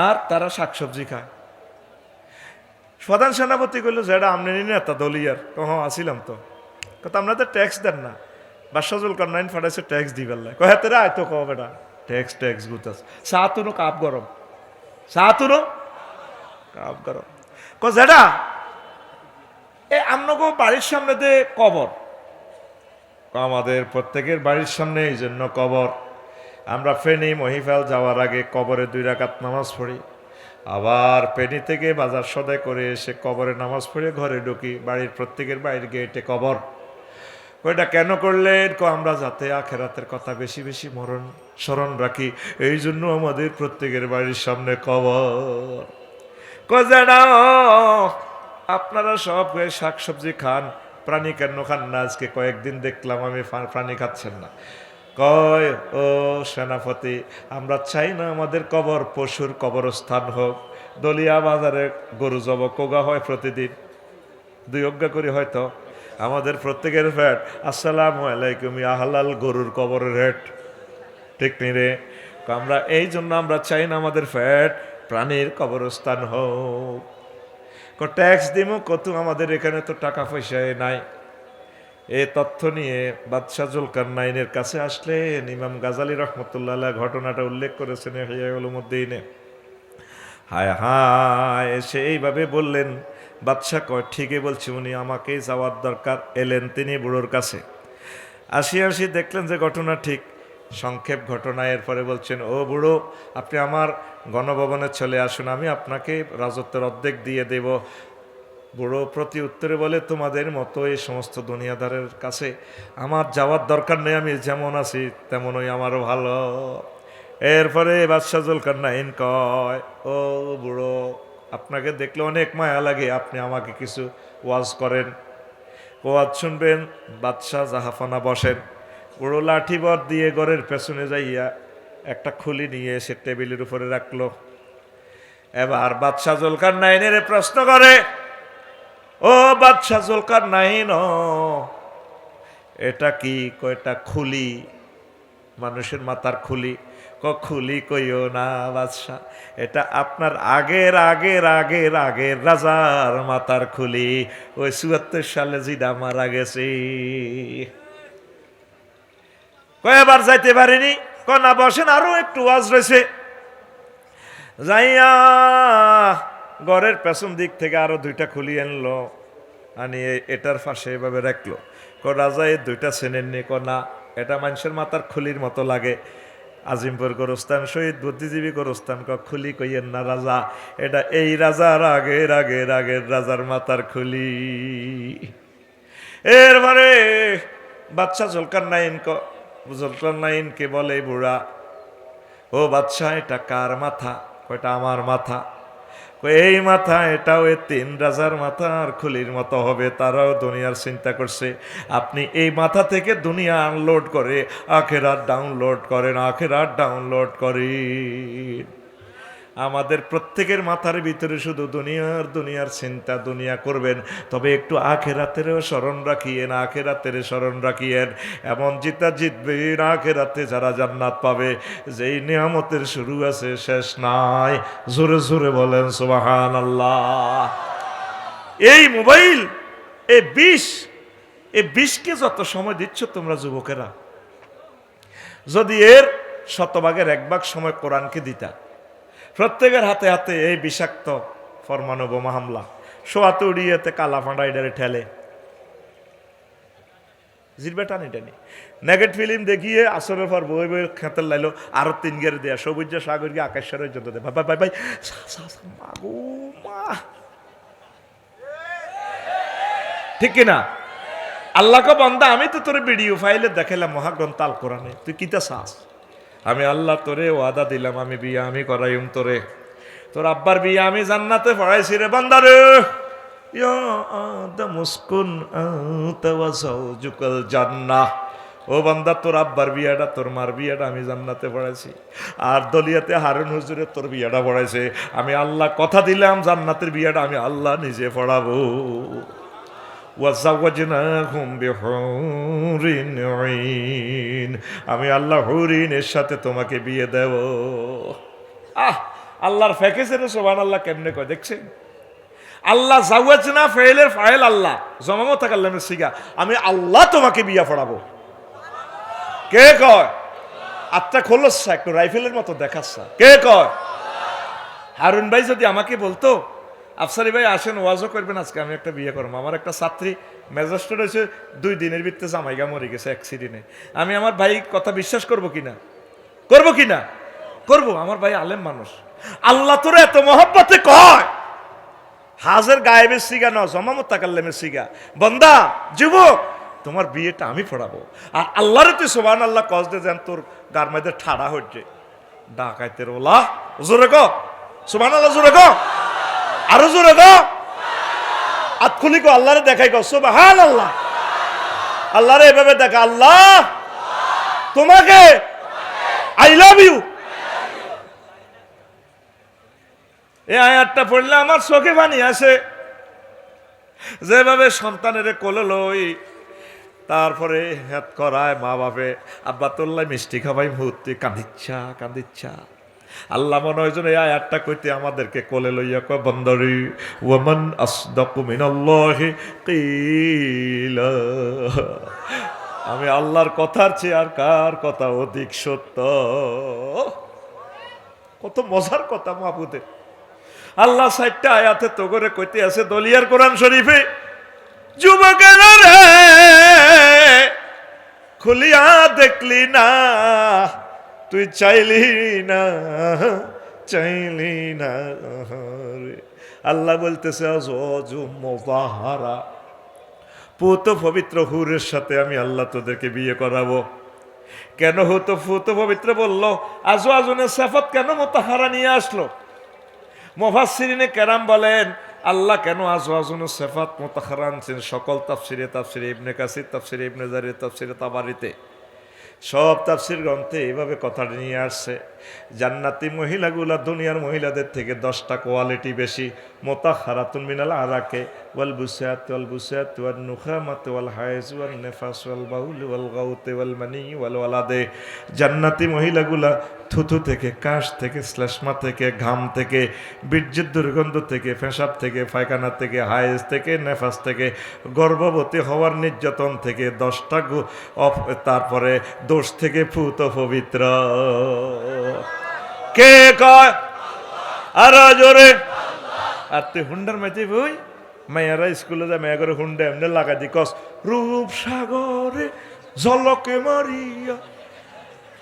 আর তারা শাকসবজি খায়। প্রধান সেনাপতি কইল যেটা আমনে নেতা দলিয়ার কহ আসিলাম তো কত আপনাদের ট্যাক্স দেন না। বাদশাহুল কর্নাইন ফাটাইছে ট্যাক্স দিবার লাই কহে তেরা আয়তো কহ বেটা ট্যাক্স ট্যাক্স গুতাস চা তুনো কাপ গরম চা তুনো কাপ গরম ক যেটা এ আমনগো বাড়ির সামনে দে কবর। আমাদের প্রত্যেকের বাড়ির সামনে এই জন্য কবর। আমরা ফেনী মহিফাল যাওয়ার আগে কবরে 2 রাকাত নামাজ পড়ি, আবার ফেনী থেকে বাজার সদাই করে এসে কবরে নামাজ পড়ে ঘরে ঢুকি। বাড়ির প্রত্যেকের বাইরে গেটে কবর। ওইটা কেন করলেন? আমরা যাতে আখেরাতের কথা বেশি বেশি স্মরণ রাখি, এই জন্য আমাদের প্রত্যেকের বাড়ির সামনে কবর। কজানা আপনারা সব শাকসবজি খান, প্রাণী কেন খান না? আজকে কয়েকদিন দেখলাম আমি প্রাণী খাচ্ছেন না। কয় ও সেনাপতি, আমরা চাই না আমাদের কবর পশুর কবরস্থান হোক। দলিয়া বাজারে গরু জব কোগা হয় প্রতিদিন 2 অজ্ঞা করে, হয়তো আমাদের প্রত্যেকের ফ্যাট আসসালামু আলাইকুম ইয়া হালাল গরুর কবরের হেট, ঠিক নি রে? আমরা এই জন্য আমরা চাই না আমাদের ফ্যাট প্রাণীর কবরস্থান হোক। ট্যাক্স দিব কত? আমাদের এখানে তো টাকা পয়সা নাই। এই তথ্য নিয়ে বাদশাহ জুলকারনাইনের কাছে আসলেন। ইমাম গাজালি রহমতুল্লাহ ঘটনাটা উল্লেখ করেছেন ইহয়া উলুমুদ্দিনে। হায় হায়, সে এইভাবে বললেন। বাদশাহ কয় ঠিকই বলছি, উনি আমাকেই যাওয়ার দরকার। এলেন তিনি বুড়োর কাছে। আসি দেখলেন যে ঘটনা ঠিক। সংক্ষেপ ঘটনা। এরপরে বলছেন, ও বুড়ো, আপনি আমার গণভবনে চলে আসুন, আমি আপনাকে রাজত্বের অর্ধেক দিয়ে দেব। বুড়ো প্রতি উত্তরে বলে, তোমাদের মতো এই সমস্ত দুনিয়াদারের কাছে আমার যাওয়ার দরকার নেই, আমি যেমন আছি তেমনই আমারও ভালো। এরপরে বাদশাহ জুলকারনাইন কয়, ও বুড়ো, আপনাকে দেখলে অনেক মায়া লাগে, আপনি আমাকে কিছু ওয়াজ করেন। ওয়াজ শুনবেন? বাদশাহ জাহাফানা বসেন। বুড়ো লাঠিবর দিয়ে ঘরের পেছনে যাইয়া একটা খুলি নিয়ে এসে টেবিলের উপরে রাখলো। এবার বাদশাহ জুলকারনাইনের প্রশ্ন করে, ও বাদশাহ জুলকারনাইন, এটা কি? কয়টা খুলি, মানুষের মাথার খুলি। খুলি কইও না বাদশাহ, এটা আপনার আগের আগের আগের আগের রাজার মাথার খুলি, ওই ৭৪ সালে জিডা মারা গেছে। কয়বার যাইতে পারিনি। না বসেন, আরো একটু ওয়াজ রয়েছে। যাইয়া ঘরের পেছন দিক থেকে আরো 2টা খুলি আনলো, আনি এটার পাশে এভাবে রাখলো। রাজা এই 2টা চেনেননি? না, এটা মানুষের মাথার খুলির মতো লাগে। আজিমপুর গোরস্থান, শহীদ বুদ্ধিজীবী গোরস্থান। খুলি কইয়েন না রাজা, এটা এই রাজার আগের আগের আগের রাজার মাথার খুলি। এরপরে বাদশাহ জুলকারনাইনকে বলে বুড়া, ও বাদশাহ, এটা কার মাথা? কয়টা আমার মাথা। এই মাথা এটাও 3 রাজার মাথার খুলির মতো হবে, তারাও দুনিয়ার চিন্তা করছে। আপনি এই মাথা থেকে দুনিয়া আনলোড করে আখেরাত ডাউনলোড করেন, আখেরাত ডাউনলোড করেন। আমাদের প্রত্যেকের মাথার ভিতরে শুধু দুনিয়ার চিন্তা, দুনিয়া করবেন, তবে একটু আখেরাতেরও স্মরণ রাখিয়েন, আখেরাতের স্মরণ রাখিয়েন। এমন জিতবেন আখেরাতে, যারা জান্নাত পাবে, যেই নিয়ামতের শুরু আছে শেষ নাই। জোরে জোরে বলেন সুবহানাল্লাহ। এই মোবাইল, এই বিষকে যত সময় দিচ্ছ তোমরা যুবকেরা, যদি এর 100 ভাগের 1 ভাগ সময় কোরআনকে দিতা, প্রত্যেকের হাতে হাতে এই বিষাক্ত পরমাণু বোমা হামলা, সোয়াতে উড়িয়েতে কালা ফাঁড়া এটারে ঠেলে জিরবে টানি নেগেট ফিল্ম দেখিয়ে আসরের পর বই বই খেতে লাইলো, আরো 3 গেড়ে দেয়া সবুজ সাগর গিয়ে আকাশের জন্য দে ভাই ভাই ভাই মাগো মা, ঠিক কিনা? আল্লাহকে বন্দা, আমি তো তোর ভিডিও ফাইলে দেখাইলাম মহাগ্রন্থ আল কোরআনে, তুই কিতা চাস? আমি আল্লাহ তোরে ওয়াদা দিলাম, আমি বিয়া আমি করাইম তোরে, তোর আব্বার বিয়া আমি জান্নাতে পড়াইছি রে বান্দারে। ইয়া আদম উসকুন আনতা ওয়া যাওজুকাল জান্নাহ, ও বান্দা, তোর আব্বার বিয়াটা, তোর মার বিয়াটা আমি জান্নাতে পড়াইছি। আর দলিয়াতে হারুন হুজুরে তোর বিয়াটা পড়াইছে। আমি আল্লাহ কথা দিলাম, জান্নাতের বিয়াটা আমি আল্লাহ নিজে পড়াবো। আমি আল্লাহ হরিনের সাথে তোমাকে বিয়ে দেব। আল্লাহর প্যাকেজের সুবহানাল্লাহ কেমনে কয় দেখছেন? আল্লাহ জাওয়াজনা ফাইলের ফাইল আল্লাহ জমামো তাকাল্লামের সিগা, আমি আল্লাহ তোমাকে বিয়া পড়াবো। কে কয়? আত্মা খোলসা একটু রাইফেলের মতো দেখাচ্ছা। কে কয়? হারুন ভাই যদি আমাকে বলতো আফসারি ভাই আসেন ওয়াজও করবেন আজকে, আমি একটা বিয়ে করবো। আমার একটা ছাত্রী ম্যাজিস্ট্রেট হয়েছে 2 দিনের ভিতরে জামাইগা মরে গেছে অ্যাক্সিডেন্টে। আমি আমার ভাই কথা বিশ্বাস করবো কিনা? করবো কিনা? করবো। আমার ভাই আলেম মানুষ। আল্লাহ তোরা এত মহব্বতে কয়, হাজের গায়েবের সিগা ন জমামত তাকাল্লামের সিগা, বন্দা যুবক তোমার বিয়েটা আমি পড়াবো। আর আল্লাহর তুই সুবহানাল্লাহ কস দে যেন তোর গার মধ্যে ঠাড়া হচ্ছে। ডাকাইতের ওলা জোরে ক সুবহানাল্লাহ, জোরে ক, আরো জোরে ক, আতখুলি কো আল্লাহরে দেখাই কো সুবহানাল্লাহ। আল্লাহরে এভাবে দেখা, আল্লাহ তোমাকে আই লাভ ইউ। এই আয়াতটা পড়লে আমার চোখে পানি আসে। যেভাবে সন্তানের কোলে লই, তারপরে হেত করায় মা বাপে, আব্বা তোল্লাই মিষ্টি খাবাই মুহূর্তে কাঁদিচ্ছা কাঁদিচ্ছা। আল্লাহ মনে হয় এই আয়াতটা কইতে আমাদেরকে কোলে লইয়া কয়, বন্দরি ওয়ামান আসদাকু মিনাল্লাহি কিলা। আমি আল্লাহর কথার চেয়ে আর কার কথা অধিক সত্য? কত মজার কথা মাহবুদের। আল্লাহ 4টা আয়াতে তো করে কইতে আছে দলিয়ার কোরআন শরীফে, যুবকের রে খুলিয়া দেখলি না, তুই চাইলি না, চাইলি না। আল্লাহ বলতেছে মুতাহারা, পুত পবিত্র হুরের সাথে আমি আল্লাহ তোদেরকে বিয়ে করাবো। কেন হতো পুত পবিত্র বললো? আজওয়াজুনের সিফাত কেন মুতাহারা নিয়ে আসলো? মুফাসসিরিনে কেরাম বলেন আল্লাহ কেন আজওয়াজুনের সিফাত মুতাহারা আনছেন, সকল তাফসিরে, তাফসিরে ইবনে কাসির, তাফসিরে ইবনে জারির, তাফসিরে তাবারিতে, সব তাফসির গ্রন্থে এইভাবে কথাটা নিয়ে আসছে। জান্নাতি মহিলাগুলা দুনিয়ার মহিলাদের থেকে 10টা কোয়ালিটি বেশি। মুতাহহারাতুন মিনাল আরাকে ওয়াল বুসাত ওয়াল বুসাত ওয়ান নুখামাত ওয়াল হায়জ ওয়ান নিফাস ওয়াল বাউল ওয়াল গাউত ওয়াল মানি ওয়াল ওয়ালাদে। জান্নাতি মহিলাগুলা থুথু থেকে, কাশ থেকে, শ্লেষ্মা থেকে, ঘাম থেকে, বীর্যের দুর্গন্ধ থেকে, পেশাব থেকে, পায়খানা থেকে, হায়েজ থেকে, নেফাস থেকে, গর্ভবতী হওয়ার নির্যাতন থেকে, 10টা তারপরে দোষ থেকে পুত পবিত্র। কে কয়? আর জোরে। আর তুই হুন্ডার মাঝে বই মায়েরা স্কুলে যায়, মেয়া করে হুন্ডা এমনি লাগা দি কস রূপ সাগরে ঝলকে মারিয়া।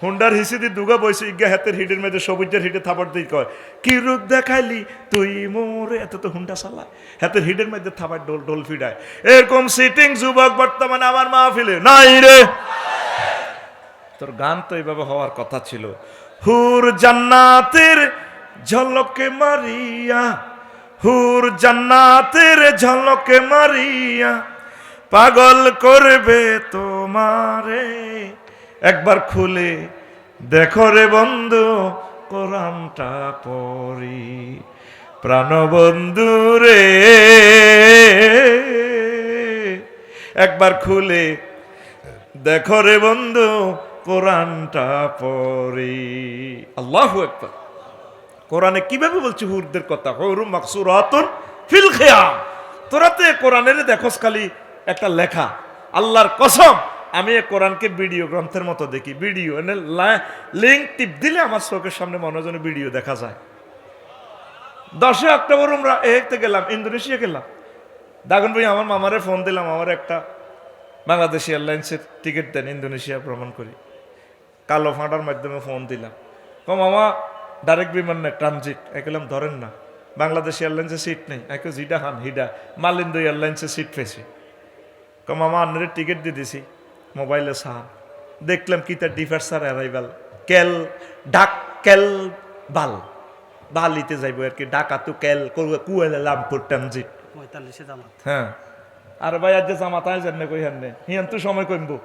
হুন্ডার হিসি দি দুগা বইছে ইগা হাতের হিটের মধ্যে সবুজের হিটে থাপড় দিই কয় কি রূপ দেখাইলি তুই মোরে। এত তো হুন্ডা চালায়, হাতের হিটের মধ্যে থাপার ডোল ডোল ফিডায়। এরকম সিটিং যুবক বর্তমানে আমার মাহফিলে নাই রে। তোর গান তো এইভাবে হওয়ার কথা ছিল। হুর জান্নাতের ঝলকে মারিয়া, হুর জান্নাতের ঝলকে মারিয়া, পাগল করবে তোমারে। একবার খুলে দেখো রে বন্ধু কোরআনটা পড়ি, প্রাণবন্ধু রে। একবার খুলে দেখো রে বন্ধু কোরআনটা পড়ি। আল্লাহু আকবার। কোরআনে কিভাবে বলছে হুরদের কথা? হুরু মাকসুরাতুন ফিল খিয়াম। তোরা তো কোরআনের দেখোস খালি একটা লেখা। আল্লাহর কসম আমি এই কোরআনকে ভিডিও গ্রন্থের মতো দেখি। ভিডিও এনে লিঙ্ক টিপ দিলে আমার চোখের সামনে মনে হয় ভিডিও দেখা যায়। 10 অক্টোবর আমরা এতে গেলাম, ইন্দোনেশিয়া গেলাম। দাগন ভাই আমার মামারে ফোন দিলাম, আমার একটা বাংলাদেশ এয়ারলাইন্সের টিকিট দেন, ইন্দোনেশিয়া ভ্রমণ করি। কালো ফাঁটার মাধ্যমে ফোন দিলাম, মামা ডাইরেক্ট বিমান না ট্রানজিট। একলাম ধরেন না, বাংলাদেশ এয়ারলাইন্সের সিট নেই। একে জিডা হান হিডা মালিন্দো এয়ারলাইন্সের সিট পেয়েছি। মামা আন্নারে টিকিট দিয়ে দিছি, মোবাইলে সাহান দেখলাম কি তার ডিফার্সার অ্যারাইভাল কেল ডাক কেল বাল বালিতে যাইব আর কি। ডাকা তো কেল কুয়ালালামপুর ট্রানজিট 45 জামাত। হ্যাঁ, আর ভাই আজ যে জামাত আয় জানে কই হান্নে হিয়ান তো সময় কমবো।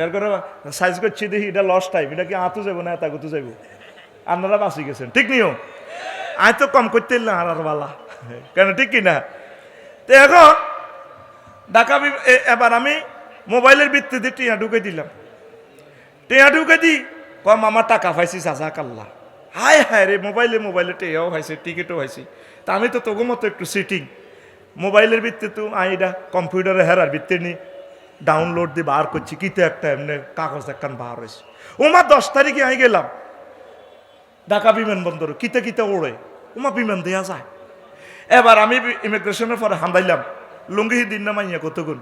এর করে সাইজ করছি দেখি এটা লস টাইম, এটা কি আঁতু যাবো না এত গুতো যাইব। আপনারা বাঁচি গেছেন, ঠিক নিও। আয় তো কম করতে না আর বালা কেন, ঠিক কিনা? তো এখন ঢাকা এবার আমি মোবাইলের ভিত্তিতে টিয়া ঢুকে দিলাম। টিয়া ঢুকে দি কম আমার টাকা পাইছি চাচা কাল্লা হায় হায় রে, মোবাইলে টেয়াও হয়েছে, টিকিটও হয়েছে। তা আমি তো তোগো মতো একটু সিটিং মোবাইলের ভিত্তিতে তো আইডা কম্পিউটারে হেরার ভিত্তি নি ডাউনলোড দিয়ে বার করছি, কিতে একটা এমনি কাগজ একখান বার হয়েছে। ওমা 10 তারিখে আই গেলাম ঢাকা বিমানবন্দর, কিতে কিতে ওড়ে, ওমা বিমান দেয়া যায়। এবার আমি ইমিগ্রেশনের পরে হান্দাইলাম, লুঙ্গি হিন্দির না মাইয়া কতগুণ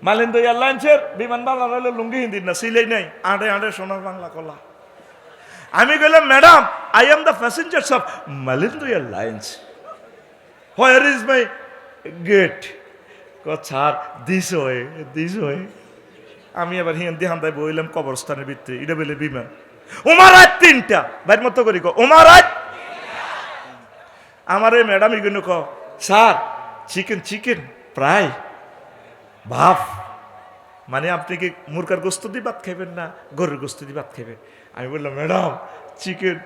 মালিন্দ এয়ারলাইন্সের বিমান বাংলা হলে লুঙ্গি হিন্দির না, সিলেই নাই, আড়ে আড়ে সোনার বাংলা কলা। আমি গেলাম, madam I am the passengers of Malindo airlines, where is my gate? ছাড় দিস হয়ে। আমি আবার হিন্দি হান্দায় বইলাম কবরস্থানের ভিতরে, এটা বলে বিমান। ওমা রাত 3টা, বাইর মতো করি ওমা রাত। আমার এই ম্যাডাম এগুলো স্যার চিকেন প্রায় ভাব, মানে আপনি কি মুরগার গোস্ত দিয়ে ভাত খাইবেন না গরুর গোস্ত দিয়ে ভাত খাইবেন? আমি বললাম ম্যাডাম চিকেন।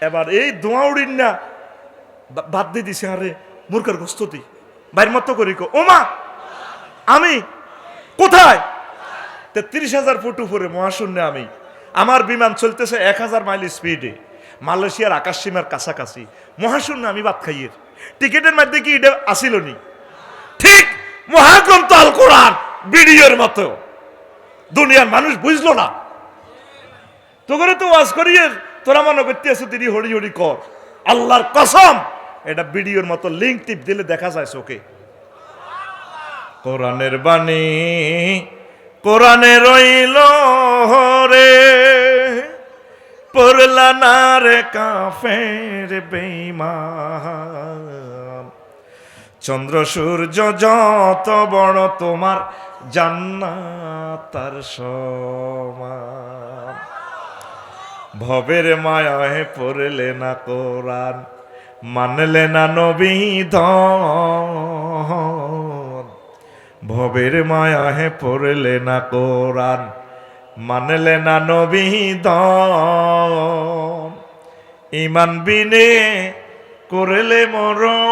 এবার এই দোয়া উড়িন না ভাত দিয়ে দিছে, আরে মুরগার গোস্ত দিই, বাইর মতো করি ওমা আমি কোথায়? 33,000 ফুট উপরে মহাশূন্যে আমি, আমার বিমান চলতেছে 1000 মাইল স্পিডে, মালয়েশিয়ার আকাশ সীমার কাছাকাছি মহাশূন্য, আমি ভাত খাইয়ের। টিকিটের মধ্যে কি এটা আসিল নি? ঠিক মহাগ্রন্থ আল কোরআন ভিডিওর মতো দুনিয়ার মানুষ বুঝলো না। তো করে তো ওয়াজ করিয়ে তোরা মনে করতে আছো তিনি হরি হরি কর, আল্লাহর কসম এটা ভিডিওর মতো, লিঙ্ক টিপ দিলে দেখা যায় চোখে। কোরআনের বাণী কোরআনে রইল রে, পড়লা না রে কাফের বেঈমান। চন্দ্র সূর্য যত বড় তোমার জান্নাত তার সমান। ভবের মায়ায় পড়লে না কোরআন, মানলে না নবী ধন। ভবের মায়ায় পড়লে না কোরআন, মানলে না নবী ধন। ইমান বিনে করলে মরণ,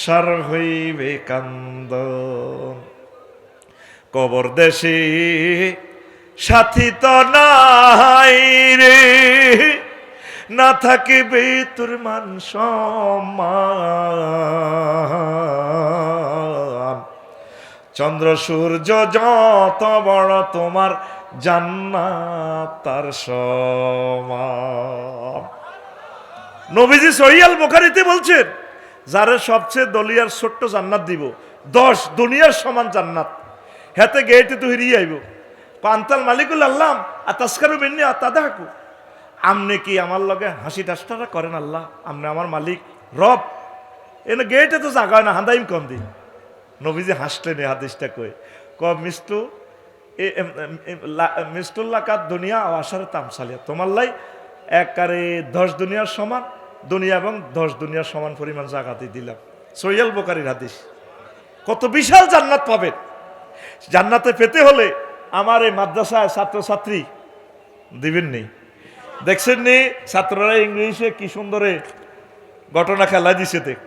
সার হইবে কান্দন। কবর দেশে সাথী তো নাই রে, না থাকিবে তোর মান সম্মান। চন্দ্র সূর্য যত বড় তোমার জান্নাত তার সমান। নবীজি সহিহ আল বুখারীতে বলছেন, যারে সবচেয়ে দলিয়ার ছোট্ট জান্নাত দিব, 10 দুনিয়ার সমান জান্নাত, হেতে গেটে তো হিরিয়ে আইব। কান্তাল মালিকুল আল্লাহ আতাসকারু মিন্নি আতাদাকু, আমনে কি আমার লগে হাসি ঠাট্টা করেন আল্লাহ? আমনে আমার মালিক রব, এনে গেটে তো জাগায় না, হান্দাইম কম দিন। নবীজি হাসলেন এই হাদিসটা কই, মিস্তুল্লাকাত দুনিয়া আসার তামসালিয়া, তোমার লাই একবারে 10 দুনিয়ার সমান, দুনিয়া এবং 10 দুনিয়ার সমান পরিমাণ জায়গাতে দিলাম। সহিহ আল বুখারীর হাদিস। কত বিশাল জান্নাত পাবেন। জান্নাতে পেতে হলে আমার এই মাদ্রাসায় ছাত্রছাত্রী দিবেন নি, দেখছেন নি ছাত্ররা ইংলিশে কি সুন্দরে ঘটনা খেলা দিছে দেখ।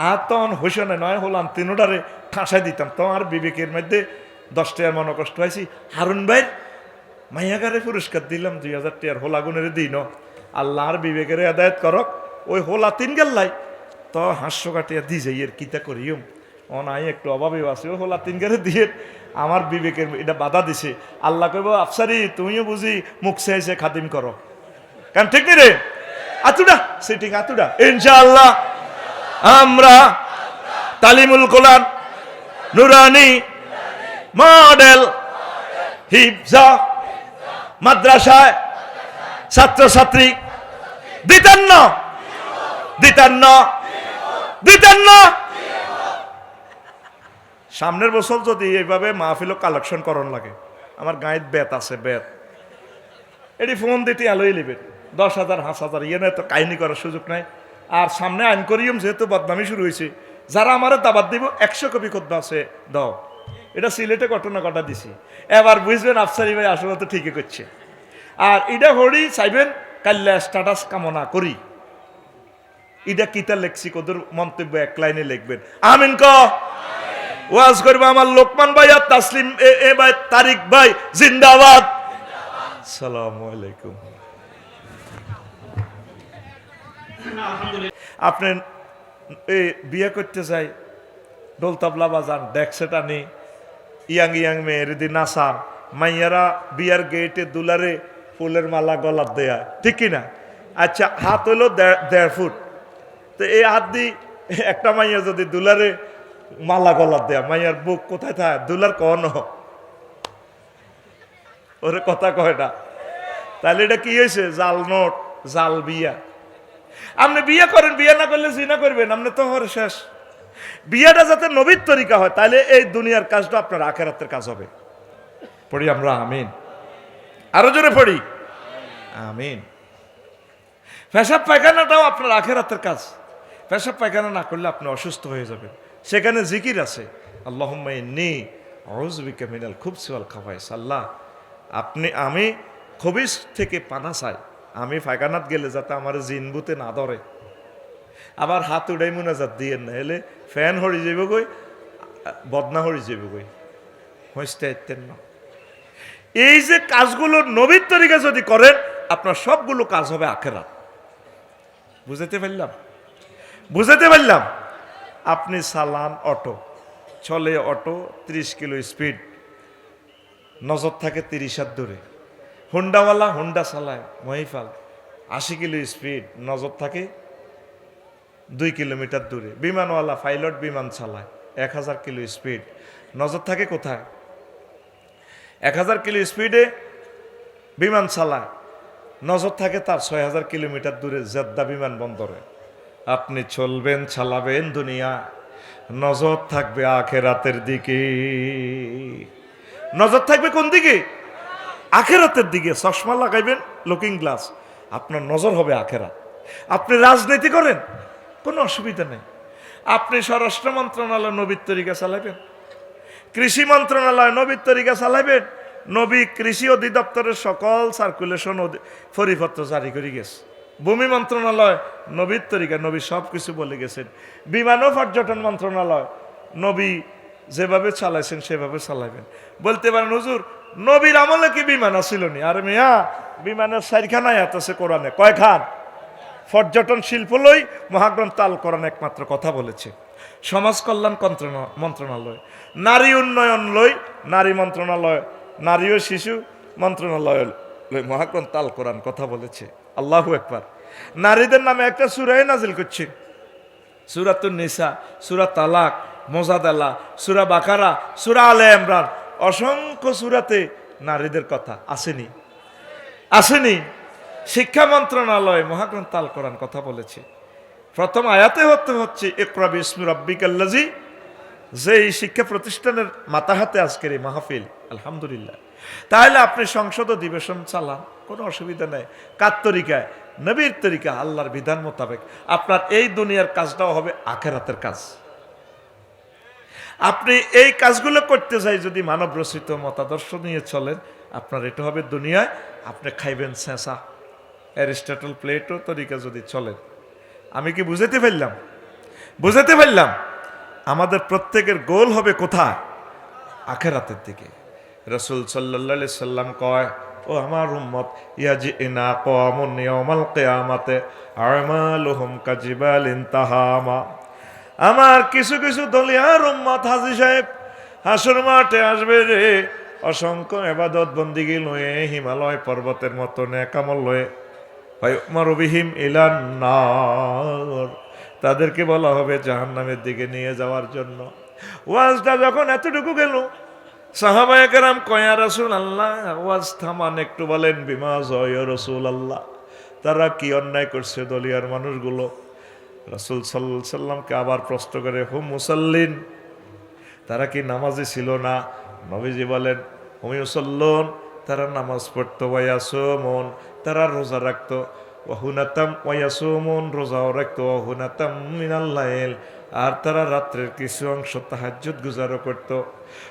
আর তখন হোসেনে নয় হলাম 3টারে ঠাঁসাই দিতাম, তো আর বিবেকের মধ্যে 10 টাকার মনে কষ্ট হয়েছি। হারুন ভাই মাইয়াগারে পুরস্কার দিলাম 2000 টাকার, হোলাগুনের দিন আল্লাহর বিবেকের আদায়ত করক। ওই হোলা 3 গেল্লাই তো 500 কাটিয়া দি যাই এর কিতা করিম, অনাই একটু অভাবেও আছে, ওই হোলা 3 গেলে দিয়ে আমার বিবেকের এটা বাধা দিছে। আল্লাহ কইব আফসারি তুমিও বুঝি মুখ চাইছে খাদিম করো, কারণ ঠিক নি রে? আতুডা সিটিং আতুডা। ইনশাআল্লাহ আমরা তালিমুল কোরআন নুরানি মডেল হিফজা মাদ্রাসায় ছাত্রছাত্রী দিতেন না। সামনের বছর যদি এইভাবে মাহফিল কালেকশন করন লাগে, আমার গাঁয়ের বেত আছে, বেত এটি ফোন দিতে আলোই লিবেন 10,000 5,000, ইয়ে নয় তো কাহিনী করার সুযোগ নাই। আর সামনে আইন করিম যেহেতু বদনামি শুরু হয়েছে, যারা আমার দাবাত দিব 100 কপি খুতবা আছে দাও। এটা সিলেটে ঘটনা ঘটা দিছি, এবার বুঝবেন আফসারি ভাই আসলে তো ঠিকই করছে। আর এটা হরি চাইবেন কাল্লা স্ট্যাটাস কামনা করি, এটা কিতা লেখছি কদর মন্তব্য 1 লাইনে লিখবেন, আমিন ক ওয়াজ করবে আমার লোকমান ভাই আর তাসলিম এ ভাই, তারিক ভাই জিন্দাবাদ। আসসালামু আলাইকুম। আপনি এই বিয়ে করতে চাই, ঢোল তবলা বাজান, ডেকসেট আনি, ইয়াং ইয়াং মেয়ের দি নাচান, মাইয়ারা বিয়ার গেটে দুলারে ফুলের মালা গলার দেয়া, ঠিক কিনা? আচ্ছা, হাত হইলো 1.5 ফুট, তো এই হাত দি একটা মাইয়া যদি দুলারে মালা গলার দেয়া, মাইয়ার বুক কোথায় থাকে? দুলার কন ওরে কথা কয় না। তাহলে এটা কি হয়েছে? জাল নোট, জাল বিয়া। আপনি বিয়ে করেন, বিয়ে না করলে জিনা করবেন, আপনি তো হরে শেষ। বিয়েটা যাতে নবীর তরিকা হয়, তাহলে এই দুনিয়ার কাজটা আপনার আখেরাতের কাজ হবে। পড়ি আমরা আমিন, আরো জোরে পড়ি আমিন। পেশাব পায়খানাটাও আপনার আখেরাতের কাজ। পেশাব পায়খানা না করলে আপনি অসুস্থ হয়ে যাবেন। সেখানে জিকির আছে, আল্লাহুম্মা ইন্নী আউযু বিকা মিনাল খুবসি ওয়াল খাবাইস। আল্লাহ, আমি খবিস থেকে পানা চাই, আমি পায়খানাত গেলে যাতে আমার জিনবুতে না ধরে। আবার হাত উড়াই মুনাজাত দিয়েন না, এলে ফ্যান হরি যাইব গই, বদনা হরি যাইব গই, হইতে আইতেন না। এই যে কাজগুলো নবীর তরিকা যদি করেন, আপনার সবগুলো কাজ হবে আখেরাত। বুঝাতে পারলাম? বুঝাতে পারলাম? আপনি চালান অটো, চলে অটো 30 কিলো স্পিড, নজর থাকে 30 হাত দূরে। হুন্ডাওয়ালা হুন্ডা চালায় মহিফাল, 80 কিলো স্পিড, নজর থাকে 2 কিলোমিটার দূরে। বিমানওয়ালা পাইলট বিমান চালায় 1000 কিলো স্পিড, নজর থাকে কোথায়? 1000 কিলো স্পিডে বিমান চালায়, নজর থাকে তার 6000 কিলোমিটার দূরে জেদ্দা বিমানবন্দরে। আপনি চলবেন, চালাবেন দুনিয়া, নজর থাকবে আখেরাতের দিকে। নজর থাকবে কোন দিকে? আখেরাতের দিকে। চশমা লাগাইবেন, লুকিং গ্লাস, আপনার নজর হবে আখেরাত। আপনি রাজনীতি করেন, কোনো অসুবিধা নেই। আপনি স্বরাষ্ট্র মন্ত্রণালয় নবীর তরিকা চালাবেন, কৃষি মন্ত্রণালয় নবীর তরিকা চালাবেন। নবী কৃষি অধিদপ্তরের সকল সার্কুলেশন পরিপত্র জারি করে গেছে। ভূমি মন্ত্রণালয় নবীর তরিকা, নবী সব কিছু বলে গেছেন। বিমান ও পর্যটন মন্ত্রণালয় নবী যেভাবে চালাইছেন সেভাবে চালাবেন। বলতে পারেন হুজুর নবীর আমলে কি বিমান আসিল নি? আর মিয়া, বিমানের 4খান আয়াত আছে কোরআনে। কয়খান? পর্যটন শিল্প লই মহাগ্রন্থ আল কোরআন একমাত্র কথা বলেছে। সমাজ কল্যাণ মন্ত্রণালয়, নারী উন্নয়ন লই নারী মন্ত্রণালয়, নারী ও শিশু মন্ত্রণালয় লই মহাগ্রন্থ আল কোরআন কথা বলেছে। আল্লাহু আকবার। নারীদের নামে একটা সূরায়ে নাজিল করছে, সূরাতুন নিসা, সূরা তালাক, মোজাদালা, সূরা বাকারা, সূরা আলে ইমরান, অসংখ্য সূরাতে নারীদের কথা আসেনি? আসেনি? শিক্ষা মন্ত্রণালয় মহাগ্রন্থ আল কোরআন কথা বলেছে। প্রথম আয়াতে হচ্ছে ইকরা বিসমি রাব্বিকাল্লাযী, যেই শিক্ষা প্রতিষ্ঠানের মাথা হাতে আজকের এই মাহফিল, আলহামদুলিল্লাহ। তাহলে আপনি সংসদ অধিবেশন চালান, কোনো অসুবিধা নেই। কার তরিকায়? নবীর তরিকা, আল্লাহর বিধান মোতাবেক। আপনার এই দুনিয়ার কাজটাও হবে আখেরাতের কাজ। আপনি এই কাজগুলো করতে চাই যদি মানব রচিত মতাদর্শ নিয়ে চলেন, আপনার এটা হবে দুনিয়ায়। আপনি খাইবেন ছেঁচা, অ্যারিস্টটল প্লেটো তরিকা যদি চলেন। আমি কি বুঝাতে পারলাম? বুঝাতে পারলাম? আমাদের প্রত্যেকের গোল হবে কোথায়? আখেরাতের দিকে। রাসূল সাল্লাল্লাহু আলাইহি সাল্লাম কয়, ও আমার উম্মত, ইয়াজিনা কওমুন ইয়াউমাল কিয়ামাতে আমালুহুম কাজিবালিন তাহামা। আমার কিছু কিছু দলিয়ার উম্মত হাজী সাহেব হাসর মাঠে আসবে রে, অসংখ্য ইবাদত বন্দিগি লয়ে, হিমালয় পর্বতের মতো নেক আমল লয়ে, ফায়ুমারুবিহিম ইলান নার, তাদেরকে বলা হবে জাহান্নামের দিকে নিয়ে যাওয়ার জন্য। ওয়াজটা যখন এতটুকু গেল, সাহাবায়ে কেরাম কয়, ইয়া রাসূলুল্লাহ, ওয়াজ থামান, একটু বলেন বিমা জয় রাসূলুল্লাহ, তারা কি অন্যায় করছে দলিয়ার মানুষগুলো? রাসূল সাল্লাল্লাহু আলাইহি সাল্লামকে আবার প্রশ্ন করে, হুম মুসাল্লিন, তারা কি নামাজি ছিল না? নবীজি বলেন, হুম ইউসাল্লুন, তারা নামাজ পড়তো, ওয়ায়াসুমুন, তারা রোজা রাখতো, ওয়াহুনাতাম ওয়ায়াসুমুন, রোজাও রাখতো, ওয়াহুনাতাম মিনাল লাইল, আর তারা রাত্রের কিছু অংশ তাহাজ্জুদ গুজারও করতো।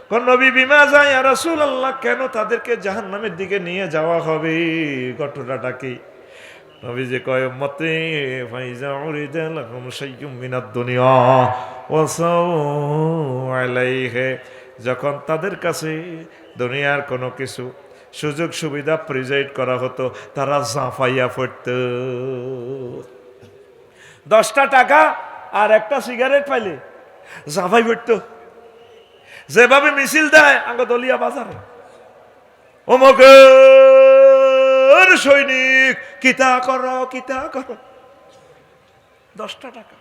কোন নবী বিমা যায় ইয়া রাসূলুল্লাহ, কেন তাদেরকে জাহান্নামের দিকে নিয়ে যাওয়া হবে? ঘটনাটা কি? নবীজি কয় উম্মতি ফাইজা উরিদা লাকুম শাইয়্যুম মিনাদ দুনিয়া ওয়াসাউ আলাইহি, যখন তাদের কাছে দুনিয়ার কোনো কিছু সুযোগ সুবিধা প্রেজেন্ট করা হতো তারা জাফাইয়া পড়ত। 10টা টাকা আর একটা সিগারেট পাইলে জাফাই পড়ত। যেভাবে মিছিল দেয় আঙ্গ দলিয়া বাজারে, অমুকের সৈনিক কিতা করো কিতা করো, 10টা টাকা।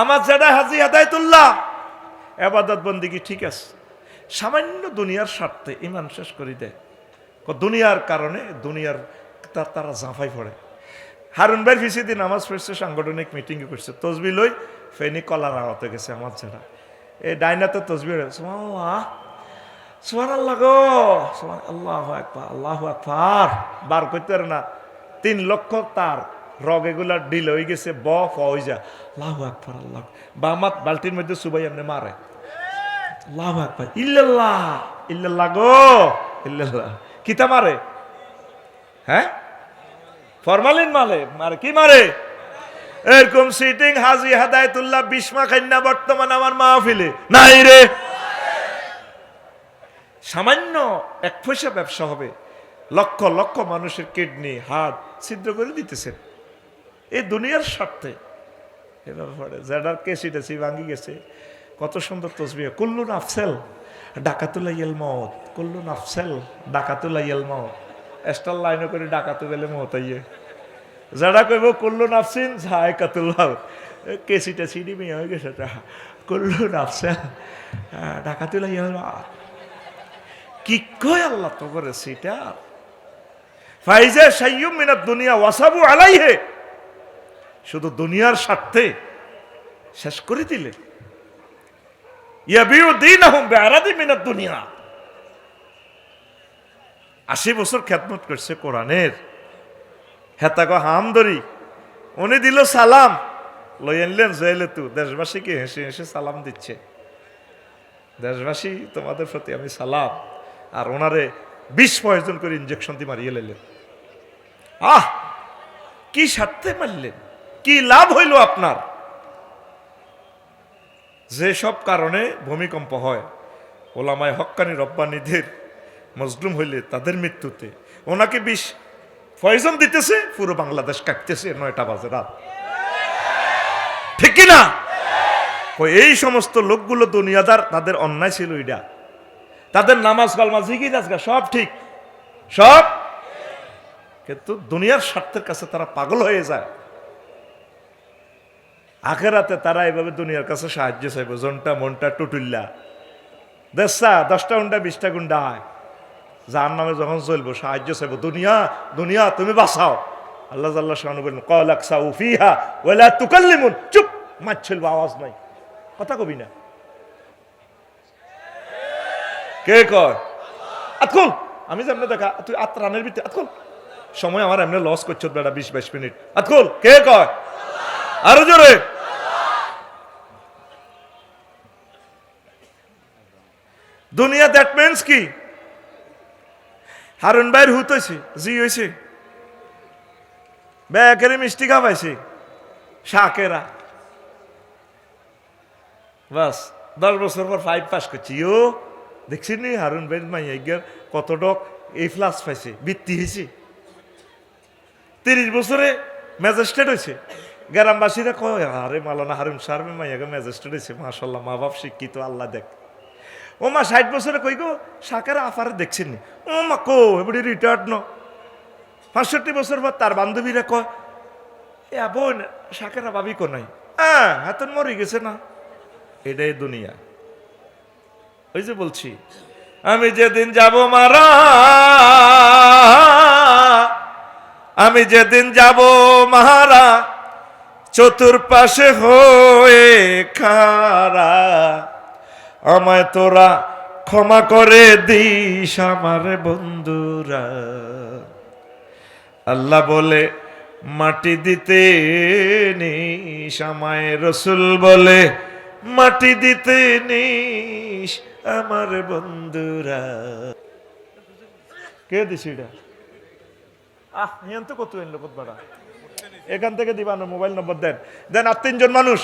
আমার যেটা হাজি হেদায়েতুল্লাহ ইবাদত বন্দেগী ঠিক আছে, সামান্য দুনিয়ার স্বার্থে ইমান শেষ করে দেয়। দুনিয়ার কারণে দুনিয়ার তারা জাফাই পড়ে। হারুন ভাই ফিসিদি নামাজ পড়ছে, সাংগঠনিক মিটিং করছে, তসবি লই ফেনি কলার আওয়াতে গেছে। আমার ছেড়া এই ডাইনাতে তসবি সুবহানাল্লাহ সুবহানাল্লাহ গো সুবহান আল্লাহু আকবার আল্লাহু আকবার বার করতে পারে না। 3 লক্ষ তার রগ এগুলা ডিল হয়ে গেছে, হয়ে যা আল্লাহু আকবার আল্লাহ। বামাত বালতির মধ্যে সুবাই এমনি মারে আল্লাহু আকবার ইল্লাল্লাহ ইল্লাল্লাহ গো ইল্লাল্লাহ। কিতা মারে? হ্যাঁ ফরমালিন মারে, মারে কি মারে? এরকম সিটিং হাজি হেদায়েতুল্লাহ বিস্মা খান্না বর্তমান আমার মাহফিলে নাই রে। সামান্য 1 পয়সা ব্যবসা হবে, লক্ষ লক্ষ মানুষের কিডনি হার্ট ছিদ্র করে দিতেছেন এই দুনিয়ার স্বার্থে। এভাবে পড়ে যার কেসিটেছি ভাঙ্গি গেছে। কত সুন্দর তসবিহ, কুল্লু নাফসেল ডাকাতুলাইয়াল মউত, কুল্লু নাফসেল ডাকাতুলাইয়াল মউত। এস্টার লাইনে করে ডাকাতু বেলে মউত আইয়ে, যারা কইব কুল্লু নাফসিন যায়কাতুল মাউত, কেসিটা সিডি মিয়া হয়ে গেছে। কুল্লু নাফসেল ডাকাতুলাইয়াল মউত কি কয় আল্লাহ তো করে সেটা। ফাইজা শাইয়্যুম মিনাদ দুনিয়া ওয়াসাবু আলাইহি, শুধু দুনিয়ার স্বার্থে শেষ করে দিলে। ইয়াবিউ দীনাহুম বিআরাদি মিনাদ দুনিয়া। 80 বছর খেদমত করছে কোরআনের, হেতাগো হামদরি উনি দিল সালাম, লই আনলেন জেলে তু। দেশবাসীকে হেসে হেসে সালাম দিচ্ছে, দেশবাসী তোমাদের প্রতি আমি সালাম। আর ওনারে 20 পয়জন করে ইঞ্জেকশন দিয়ে মারিয়ে লাইলেন। কি স্বার্থে মারলেন? কি লাভ হইল আপনার? যে সব কারণে ভূমিকম্প হয়, ওলামায়ে হক্কানি রব্বানীদের মজলুম হইলে তাদের মৃত্যুতে ওনাকে 20 পয়জন দিতেছে, পুরো বাংলাদেশ কাঁপতেছে 9টা বাজে রাত, ঠিক কিনা? এই সমস্ত লোকগুলো দুনিয়াদার, তাদের অন্যায় ছিল এটা। তাদের নামাজ কালমা জিকির আজকা সব ঠিক, সব, কিন্তু দুনিয়ার স্বার্থের কাছে তারা পাগল হয়ে যায়। আখেরাতে তারা এভাবে দুনিয়ার কাছে সাহায্য চাইব, জনটা মনটা টুটুল্লা দেশা 10টা গুন্ডা 20টা গুন্ডা হয়, যার নামে যখন চলবো সাহায্য চাইব, দুনিয়া দুনিয়া তুমি বাঁচাও। আল্লাহ জাল্লাহ শানু বলেন ক্বাল আকসাউ ফিহা ওয়ালা তুকাল্লিমুন, চুপ, মাছ চলবো, আওয়াজ নাই, কথা কবি না। কে কয়? আতকুল, আমি যেমন দেখা তুই রানের ভিতরে আতকুল, সময় আমার এমনি লস করছো বেড়া 20-22 মিনিট। আতকুল, কে কয়? আরো জোরে। দুনিয়া দ্যাট মিন্স কি? হারুন ভাইয়ের হুত হয়েছে, জি হয়েছে, বেকেরে মিষ্টি খাওয়াইছে, শাকেরা, বাস 10 বছর পর 5 পাস করছি। ও দেখছি নি হারুন ভাইয়ের মাইয়া কত ডক এই প্লাস পাইছে, বৃত্তি হয়েছে। 30 বছরে ম্যাজিস্ট্রেট হয়েছে। গ্রামবাসীরা কয় আরে মালানা হারুন সাহেব মাইয়াকে ম্যাজিস্ট্রেট হয়েছে, মাশাল্লাহ, মা বাপ শিক্ষিত, আল্লাহ দেখ। ও মা 60 বছরে কই গো শাকেরা আফারে দেখছেন নি? ও মা কো এবারে রিটায়ার্ড ন। 65 বছর পর তার বান্ধবীরা কয় এ বোন শাকেরা ভাবি কো নাই, হাতন মরে গেছে না। এটাই দুনিয়া। ওই যে বলছি আমি যেদিন যাব মারা, আমি যেদিন যাব মারা, চতুর্পাশে হয়ে খারা, আমায় তোরা ক্ষমা করে দিস আমার বন্ধুরা। আল্লাহ বলে মাটি দিতে নিস, আমায় রসুল বলে মাটি দিতে নিস আমার বন্ধুরা। কে দিছি এটা? হিয়ান তো কত এনলো কত বাড়া এখান থেকে দিবান, মোবাইল নম্বর দেন। দেন আর তিনজন মানুষ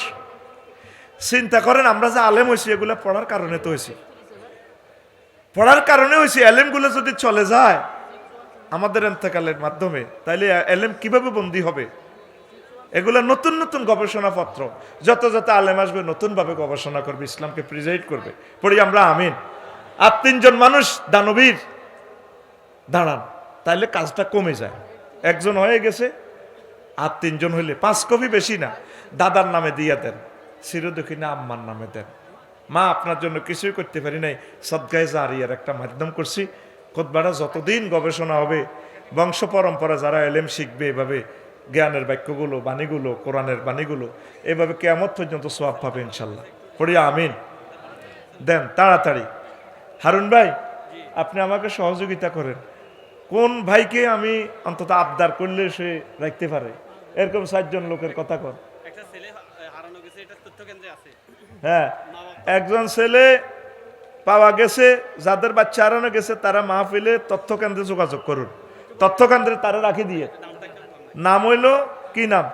চিন্তা করেন, আমরা যে আলেম হয়েছি এগুলো পড়ার কারণে তো হয়েছি, পড়ার কারণে হয়েছি। এলেমগুলো যদি চলে যায় আমাদের এন্তেকালের মাধ্যমে, তাইলে এলেম কিভাবে বন্দী হবে? এগুলো নতুন নতুন গবেষণাপত্র, যত যত আলেম আসবে নতুনভাবে গবেষণা করবে, ইসলামকে প্রিজাইড করবে। পড়ি আমরা আমিন। আর তিনজন মানুষ দানবীর দাঁড়ান, তাইলে কাজটা কমে যায়। একজন হয়ে গেছে, আর তিনজন হইলে 5 কপি, বেশি না, দাদার নামে দিয়ে দেন, চিরদক্ষিণা আম্মার নামে দেন। মা, আপনার জন্য কিছুই করতে পারি নাই, সদগায়ে জারিয়ার একটা মাধ্যম করছি। খুতবাটা যতদিন গবেষণা হবে, বংশ পরম্পরা যারা এলেম শিখবে, এভাবে জ্ঞানের বাক্যগুলো, বাণীগুলো, কোরআনের বাণীগুলো, এভাবে কিয়ামত পর্যন্ত সওয়াব পাবে ইনশাল্লাহ। পড়ি আমিন। দেন তাড়াতাড়ি। হারুন ভাই, আপনি আমাকে সহযোগিতা করেন। কোন ভাইকে আমি অন্তত আবদার করলে সে রাখতে পারে, এরকম 4 জন লোকের কথা কর। হ্যাঁ, একজন ছেলে পাওয়া গেছে, যাদের বাচ্চা হারানো গেছে তারা মাহফিলে তথ্য কেন্দ্রে যোগাযোগ করুন। তথ্য কেন্দ্রে তারা রাখি দিয়ে। নাম হইল কি নাম?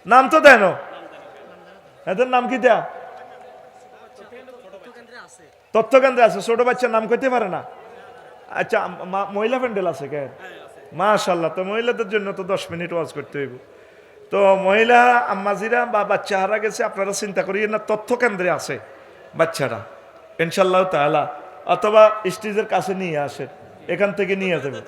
নাম তো দেন, এদের নাম কি দেয়া? তথ্য কেন্দ্রে আছে, ছোট বাচ্চার নাম কইতে পারে না। আচ্ছা, মহিলা প্যান্ডেল আছে কেন? মাশাআল্লাহ। তো মহিলাদের জন্য তো 10 মিনিট ওয়াজ করতে হইব। তো মহিলা আম্মাজিরা বা বাচ্চা হারা গেছে, আপনারা চিন্তা করিয়েন না, তথ্য কেন্দ্রে আছে বাচ্চারা ইনশাআল্লাহ তাআলা, অথবা স্টেজের কাছে নিয়ে আসে, এখান থেকে নিয়ে যাবে।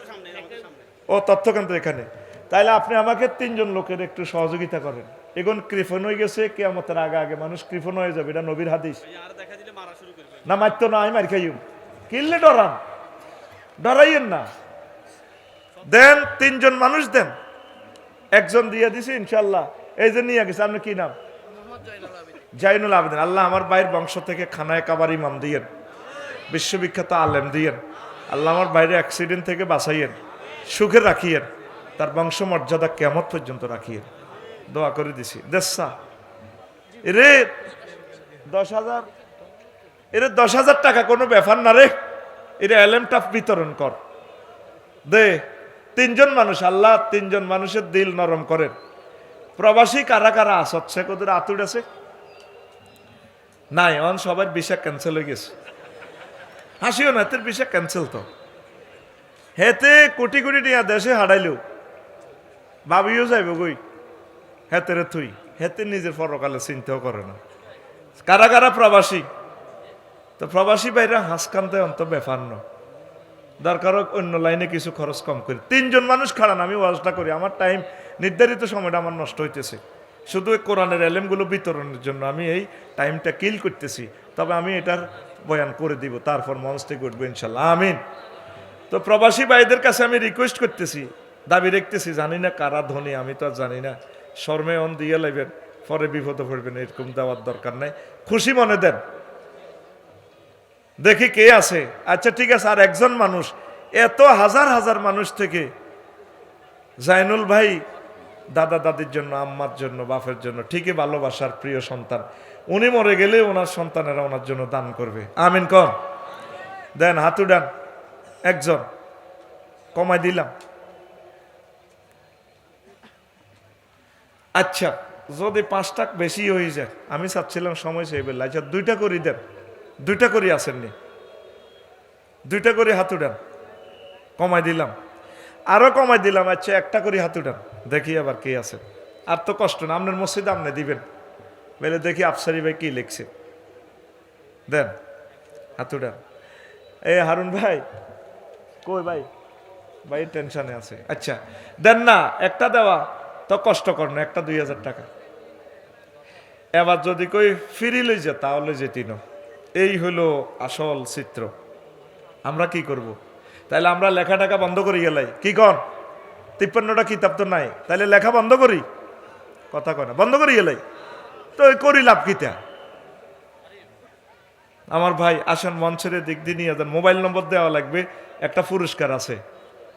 ও তথ্য কেন্দ্র এখানে। তাইলে আপনি আমাকে 3 জন লোকের একটু সহযোগিতা করেন। এখন কৃপণ হয়ে গেছে, কিয়ামতের আগে আগে মানুষ কৃপণ হয়ে যাবে, এটা নবীর হাদিস। না মারতো না, আমি মার খাইম, কিনলে ডরান, ডরাইয়েন না। দেন 3 জন মানুষ দেন। একজন দিয়ে দিছে ইনশাল্লাহ, এই যে নিয়ে গেছে। আপনার কি নাম? জাইনুল আবেদিন। আল্লাহ আমার ভাইয়ের বংশ থেকে খানায় কাবার ইমাম দিয়েন, বিশ্ববিখ্যাত আলেম দিয়েন। আল্লাহ আমার বাইরে অ্যাক্সিডেন্ট থেকে বাঁচাইয়েন, সুখে রাখিয়েন, তার বংশ মর্যাদা কিয়ামত পর্যন্ত রাখিয়েন। দোয়া করে দিছি। দেশা এরে 10,000, এরে 10,000 টাকা কোনো ব্যাপার না রে, এরে এলেমটা বিতরণ কর দে। 3 জন মানুষ, আল্লাহ 3 জন মানুষের দিল নরম করেন। প্রবাসী কারা কারা আসছে, কোদের আতুর আছে নাই? অন সবার ভিসা ক্যান্সেল হয়ে গেছে। হাসিও না, তোর ভিসা ক্যান্সেল তো। হেতে কোটি কোটি টিয়া দেশে হারাইলেও ভাবিও যাইব গই, হেতেরে থুই, হেতে নিজের পরকালে চিন্তাও করে না। কারা কারা প্রবাসী? তো প্রবাসী বাইরে হাসকান্তে অন্ত ব্যাপার ন, দরকার হোক অন্য লাইনে কিছু খরচ কম করি। 3 জন মানুষ খাড়ান, আমি ওয়াজটা করি, আমার টাইম নির্ধারিত সময়টা আমার নষ্ট হইতেছে, শুধু কোরআনের এলেমগুলো বিতরণের জন্য আমি এই টাইমটা কিল করতেছি। তবে আমি এটার বয়ান করে দিব, তারপর মঞ্চ থেকে উঠবো ইনশাল্লাহ, আমিন। তো প্রবাসী ভাইদের কাছে আমি রিকোয়েস্ট করতেছি, দাবি রাখতেছি, জানি না কারা ধনী, আমি তো আর জানি না, শর্মে অন দিয়ে লাইবেন, পরে বিপদে পড়বেন, এরকম দেওয়ার দরকার নাই, খুশি মনে দেন। দেখি কে আছে। আচ্ছা ঠিক আছে, আর একজন মানুষ, এত হাজার হাজার মানুষ থেকে জাইনুল ভাই দাদা দাদির জন্য, আম্মার জন্য, বাপের জন্য, ঠিকই ভালোবাসার প্রিয় সন্তান, উনি মরে গেলে ওনার সন্তানেরা ওনার জন্য দান করবে, আমিন কন। দেন হাতু ডান, একজন কমাই দিলাম। আচ্ছা, যদি 5 টাকা বেশি হয়ে যায়, আমি চাচ্ছিলাম সময় সেই বেলা, আচ্ছা 2টা করি দেন, 2টা করি আসেননি, 2টা করে হাত উঠান, কমাই দিলাম, আরো কমাই দিলাম। আচ্ছা 1টা করে হাত উঠান, দেখি আবার কে আছে। আর তো কষ্ট না, আপনার মসজিদে আপনি দিবেন, বলে দেখি আফসারি ভাই কি লিখছে। দেন হাত উঠান। এই হারুন ভাই কই? ভাই ভাই টেনশনে আছে। আচ্ছা দেন না, একটা দেওয়া তো কষ্টকর না, একটা 2,000 টাকা। এবার যদি কই ফিরি লই যে, তাহলে যেতি না। এই হলো আসল চিত্র। আমরা কি করব? তাইলে আমরা লেখা টাকা বন্ধ করি গেলাই, কি কন? 53টা কিতাব তো নাই, তাইলে লেখা বন্ধ করি? কথা কয় না, বন্ধ করি গেলাই তো করি লাভ কিতা? আমার ভাই আসেন মঞ্চের দিক দিয়ে নিয়ে যান, মোবাইল নম্বর দেওয়া লাগবে, একটা পুরস্কার আছে,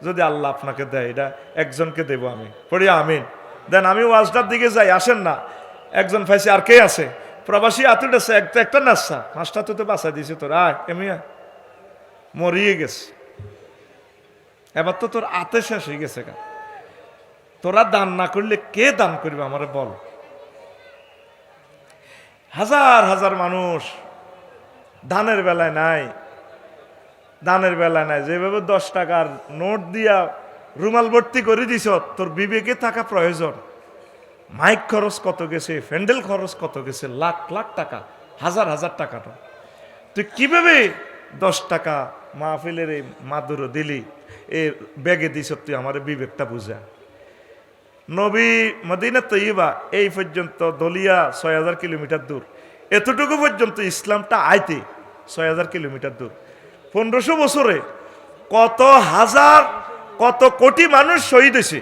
যদি আল্লাহ আপনাকে দেয়, এটা একজনকে দেব আমি, পড়ি আমিন। দেন আমি ওয়াজটার দিকে যাই, আসেন না, একজন পাইছি, আর কে আছে? প্রবাসী আতুট আছে, একটা নাচা, 5টা তো বাঁচাই দিয়েছে তোর, আয় এমিয়া মরিয়ে গেছে, এবার তো তোর আতে শেষ হয়ে গেছে। তোরা দান না করলে কে দান করবে আমারে বল। হাজার হাজার মানুষ দানের বেলায় নাই, দানের বেলায় নাই। যেভাবে 10 টাকার নোট দিয়া রুমাল ভর্তি করে দিছ, তোর বিবেকে থাকা প্রয়োজন। মাইক খরচ কত গেছে, ফ্যান্ডেল খরচ কত গেছে, লাখ লাখ টাকা, হাজার হাজার টাকাটা তুই কিভাবে 10 টাকা মাহফিলের এই মাদুরও দিলি, এ ব্যাগে দিছ, তুই আমার বিবেকটা বুঝা। নবী মদিনা তৈবা এই পর্যন্ত দলিয়া 6000 কিলোমিটার দূর, এতটুকু পর্যন্ত ইসলামটা আইতে 6000 কিলোমিটার দূর। 1500 বছরে কত হাজার কত কোটি মানুষ শহীদ হয়েছে,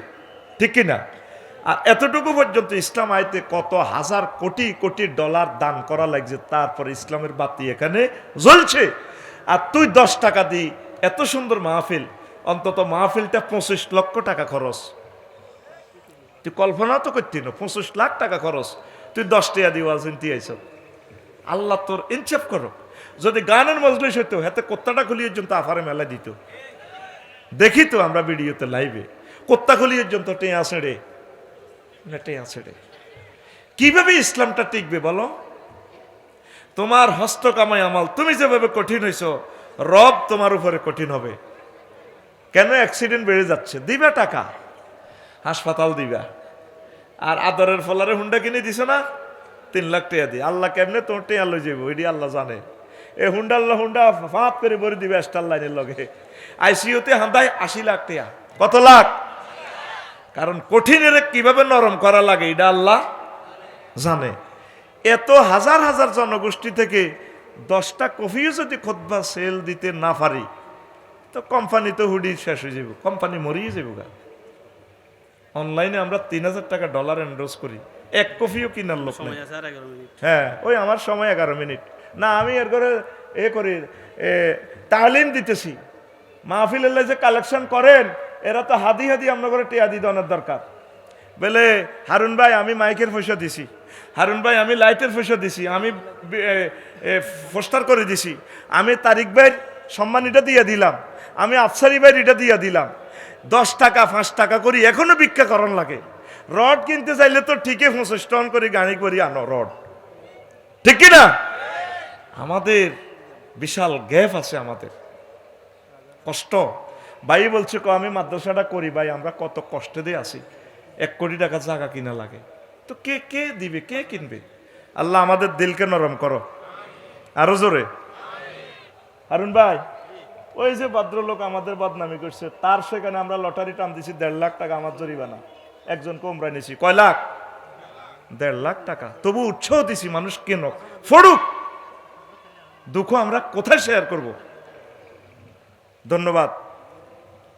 ঠিক কিনা? আর এতটুকু পর্যন্ত ইসলাম আইতে কত হাজার কোটি কোটি ডলার দান করা লাগছে, তারপর ইসলামের বাতি এখানে জ্বলছে। আর তুই 10 টাকা দি এত সুন্দর মাহফিল, অন্তত মাহফিলটা 25 লক্ষ টাকা খরচ, তুই কল্পনা তো করতি না। 25 লাখ টাকা খরচ, তুই 10 টাকা দিয়ে ওয়াজ নিতে আইছ। আল্লাহ তোর ইনসাফ করো। যদি গানের মজলিস হইতো, হাতে কোত্তাটা খুলিয়ে জন্য আফারে মেলা দিত। দেখি তো আমরা ভিডিওতে লাইভে কোত্তা খুলিয়ে জন্য টেঁ আছে রে, টেঁ আছে রে। কিভাবে ইসলামটা টিকবে বলো? তোমার হস্ত কামাই আমাল, তুমি যেভাবে কঠিন হইছ, রব তোমার উপরে কঠিন হবে। কেন অ্যাক্সিডেন্ট বেড়ে যাচ্ছে? দিবা টাকা, হাসপাতাল দিবা। আর আদরের ফলারে হুন্ডা কিনে দিছ না, 3 লাখ টাকা দিয়ে। আল্লাহ কেমনে তোর টেয়া লই যাবো, এটি আল্লাহ জানে। এ হুন্ডা ফাঁপ করে ভরে দিবে স্টার লাইনের লগে। আইসিইউতে হান্দায় 80 লাখ টাকা। কত লাখ? কারণ কঠিনের কিভাবে নরম করা লাগে এটা আল্লাহ জানে। এত হাজার হাজার জনগোষ্ঠী থেকে 10টা কফিও যদি খুতবা সেল দিতে না পারি, তো কোম্পানি তো হুডি শেষ হয়ে যাব, কোম্পানি মরিয়ে যাব গা। অনলাইনে আমরা 3000 টাকা ডলার এন্ডোজ করি, এক কফিও কিনার লোক নেই। হ্যাঁ, ওই আমার সময় 11 মিনিট না, আমি এর করে এ করি, তালিম দিতেছি। মাহফিলের যে কালেকশন করেন, এরা তো হাদি হাদি আমরা করে টিয়া দি দনের দরকার। বলে হারুন ভাই আমি মাইকের পয়সা দিছি, হারুন ভাই আমি লাইটের পয়সা দিছি, আমি পোস্টার করে দিছি, আমি তারিক ভাই সম্মানীটা দিয়ে দিলাম, আমি আফসারি ভাই এটা দিয়ে দিলাম। 10 টাকা 5 টাকা করি এখনো ভিক্ষা করন লাগে। রড কিনতে চাইলে তো ঠিকই 25 টন করে গাড়ি করি আনো রড, ঠিক কিনা? আমাদের বিশাল গ্যাপ আছে, আমাদের কষ্ট। ভাই বলছে আমি মাদ্রাসাটা করি ভাই, আমরা কত কষ্টে দিয়ে আছি, 1 কোটি টাকা জায়গা কিনা লাগে। তো কে কে দিবে, কে কিনবে? আল্লাহ আমাদের দিলকে নরম করো, আরো জোরে। হারুন ভাই, ওই যে ভদ্রলোক আমাদের বদনামি করছে, তার সেখানে আমরা লটারি টান দিছি 1.5 লাখ টাকা আমার জরিমানা। একজনকে উমরা নিছি, কয় লাখ? 1.5 লাখ টাকা। তবু উৎসাহ দিছি মানুষ কেন ফড়ুক। দুঃখ আমরা কোথায় শেয়ার করব? ধন্যবাদ।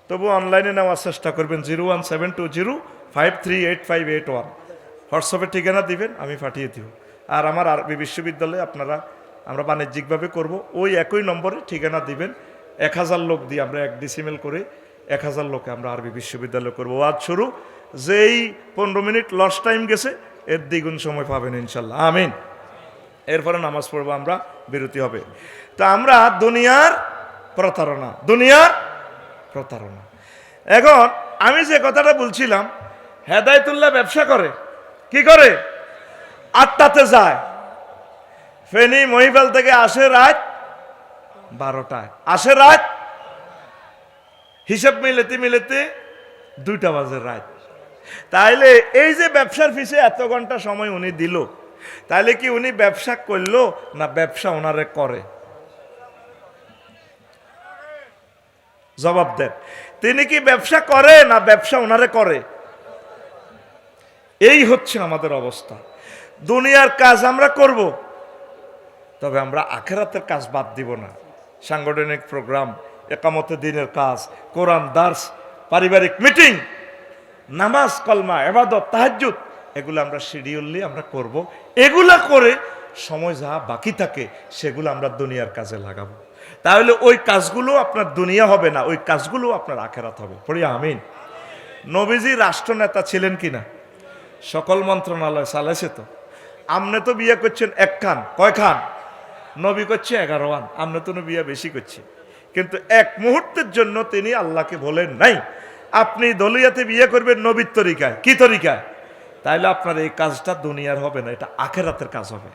তবু অনলাইনে নেওয়ার চেষ্টা করবেন। 01720538581 হোয়াটসঅ্যাপে ঠিকানা দিবেন, আমি পাঠিয়ে দিব। আর আমার আরবি বিশ্ববিদ্যালয়ে আমরা বাণিজ্যিকভাবে করব, ওই একই নম্বরে ঠিকানা দিবেন। 1000 লোক দিয়ে আমরা 1 ডিসিমেল করে 1000 লোকে আমরা আরবি বিশ্ববিদ্যালয় করবো। আজ শুরু, যেই 15 মিনিট লস টাইম গেছে এর দ্বিগুণ সময় পাবেন ইনশাল্লাহ, আমিন। এরপরে নামাজ পড়বো, আমরা বিরতি হবে। তো আমরা দুনিয়ার প্রতারণা। এখন আমি যে কথাটা বলছিলাম, হেদায়েতুল্লাহ ব্যবসা করে, কি করে? 8টাতে যায়, ফেনী মহিবাল থেকে আসে রাত 12টায়, আসে রাত, হিসাব মিলেতে 2টা বাজে রাত। তাইলে এই যে ব্যবসার পিছে এত ঘন্টা সময় উনি দিল, তাইলে কি উনি ব্যবসা করলো না ব্যবসা ওনারে করে? জবাব দেন। তিনি কি ব্যবসা করে না ব্যবসা ওনারে করে? এই হচ্ছে আমাদের অবস্থা। দুনিয়ার কাজ আমরা করব, তবে আমরা আখিরাতের কাজ বাদ দিব না। সাংগঠনিক প্রোগ্রাম, একামতে দিনের কাজ, কোরআন দার্স, পারিবারিক মিটিং, নামাজ, কলমা, ইবাদত, তাহাজ্জুদ, এগুলো আমরা শিডিউললি আমরা করব। এগুলা করে সময় যা বাকি থাকে সেগুলো আমরা দুনিয়ার কাজে লাগাবো। তাহলে ওই কাজগুলো আপনার দুনিয়া হবে না, ওই কাজগুলো আপনার আখিরাত হবে। পড়ি আমিন। নবীজি রাষ্ট্রনেতা ছিলেন কিনা? সকল মন্ত্রণালয় চালাইছে তো। আমনে তো বিয়ে করছেন 1 খান, কয় খান? নবী করছে 11 আমনে তো বিয়ে বেশি করছি। কিন্তু এক মুহূর্তের জন্য তিনি আল্লাহকে বলেন নাই আপনি দলিয়াতে বিয়ে করবেন নবীর তরিকায়, কি তরিকায়? তাইলে আপনার এই কাজটা দুনিয়ার হবে না, এটা আখেরাতের কাজ হবে।